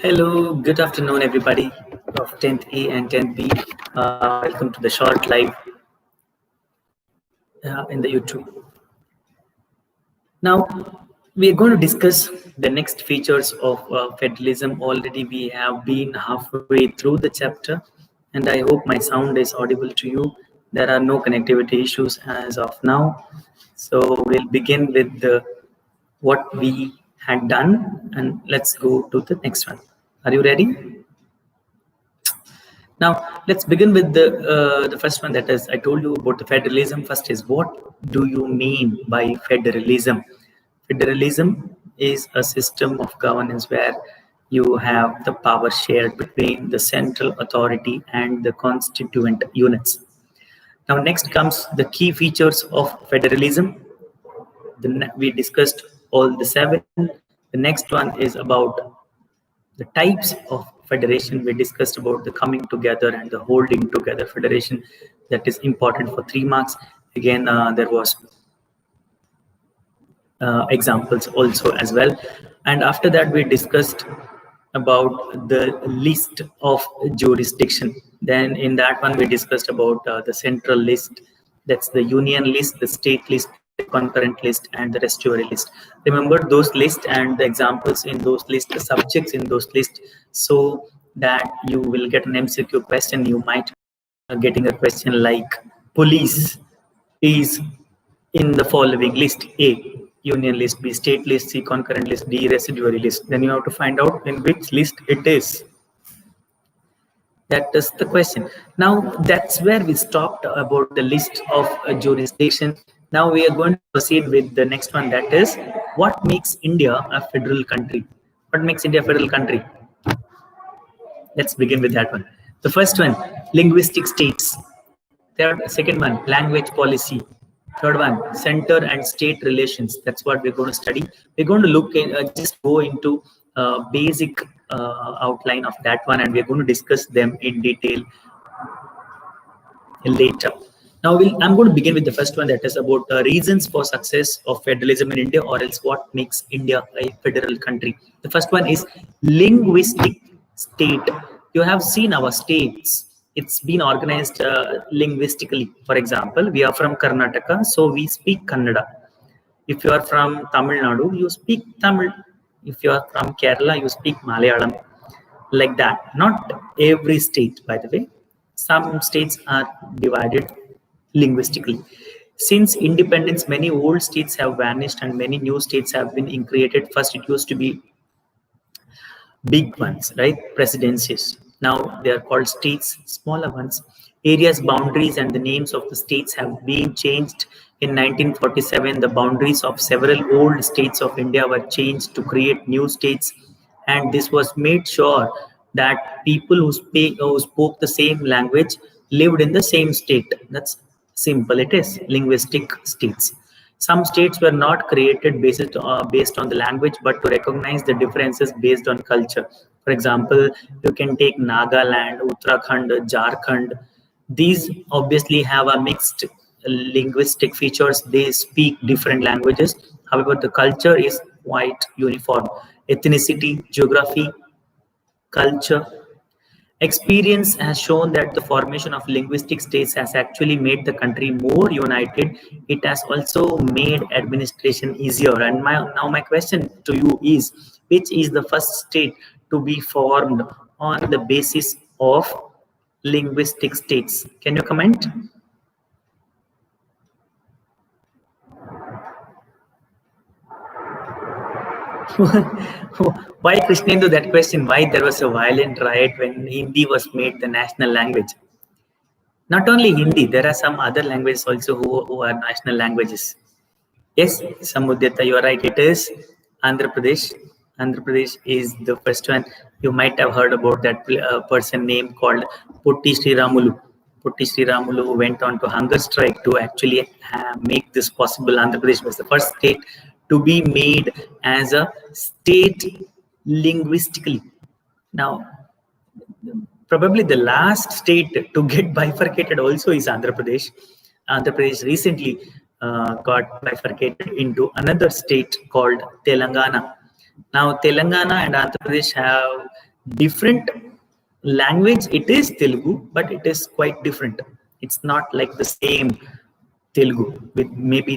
Hello, good afternoon, everybody of 10th A and 10th B. Welcome to the short live in the YouTube. Now, we are going to discuss the next features of federalism. Already, we have been halfway through the chapter, and I hope my sound is audible to you. There are no connectivity issues as of now. So, we'll begin with what we had done, and let's go to the next one. Are you ready? Now, let's begin with the first one, that is, I told you about the federalism. First is, what do you mean by federalism? Federalism is a system of governance where you have the power shared between the central authority and the constituent units. Now, next comes the key features of federalism. We discussed all the 7. The next one is about the types of federation. We discussed about the coming together and the holding together federation. That is important for 3 marks. Again, there was examples also as well. And after that, we discussed about the list of jurisdiction. Then in that one, we discussed about the central list. That's the union list, the state list, the concurrent list, and the residuary list. Remember those lists and the examples in those lists, the subjects in those lists, so that you will get an MCQ question. You might getting a question like police is in the following list: A, union list; B, state list; C, concurrent list; D, residuary list. Then you have to find out in which list it is. That is the question. Now, that's where we stopped about the list of jurisdiction. Now we are going to proceed with the next one, that is, what makes India a federal country? What makes India a federal country? Let's begin with that one. The first one, linguistic states. Second one, language policy. Third one, center and state relations. That's what we're going to study. We're going to look in, just go into basic outline of that one, and we're going to discuss them in detail later. Now, I'm going to begin with the first one, that is about reasons for success of federalism in India, or else what makes India a federal country. The first one is linguistic state. You have seen our states. It's been organized linguistically. For example, we are from Karnataka, so we speak Kannada. If you are from Tamil Nadu, you speak Tamil. If you are from Kerala, you speak Malayalam. Like that. Not every state, by the way. Some states are divided linguistically. Since independence, many old states have vanished and many new states have been created. First, it used to be big ones, right? Presidencies. Now they are called states, smaller ones. Areas, boundaries, and the names of the states have been changed. In 1947, the boundaries of several old states of India were changed to create new states, and this was made sure that people who spoke the same language lived in the same state. That's simple. It is linguistic states. Some states were not created based on the language, but to recognize the differences based on culture. For example, you can take Nagaland, Uttarakhand, Jharkhand. These obviously have a mixed linguistic features. They speak different languages. However, the culture is quite uniform. Ethnicity, geography, culture. Experience has shown that the formation of linguistic states has actually made the country more united. It has also made administration easier. And now my question to you is, which is the first state to be formed on the basis of linguistic states? Can you comment? Why, Krishnendu, that question? Why there was a violent riot when Hindi was made the national language? Not only Hindi, there are some other languages also who are national languages. Yes, Samudhyata, you are right. It is Andhra Pradesh. Andhra Pradesh is the first one. You might have heard about that person name called Potti Sriramulu. Potti Sriramulu went on to hunger strike to actually make this possible. Andhra Pradesh was the first state to be made as a state linguistically. Now, probably the last state to get bifurcated also is Andhra Pradesh. Andhra Pradesh recently got bifurcated into another state called Telangana. Now, Telangana and Andhra Pradesh have different language. It is Telugu, but it is quite different. It's not like the same Telugu with maybe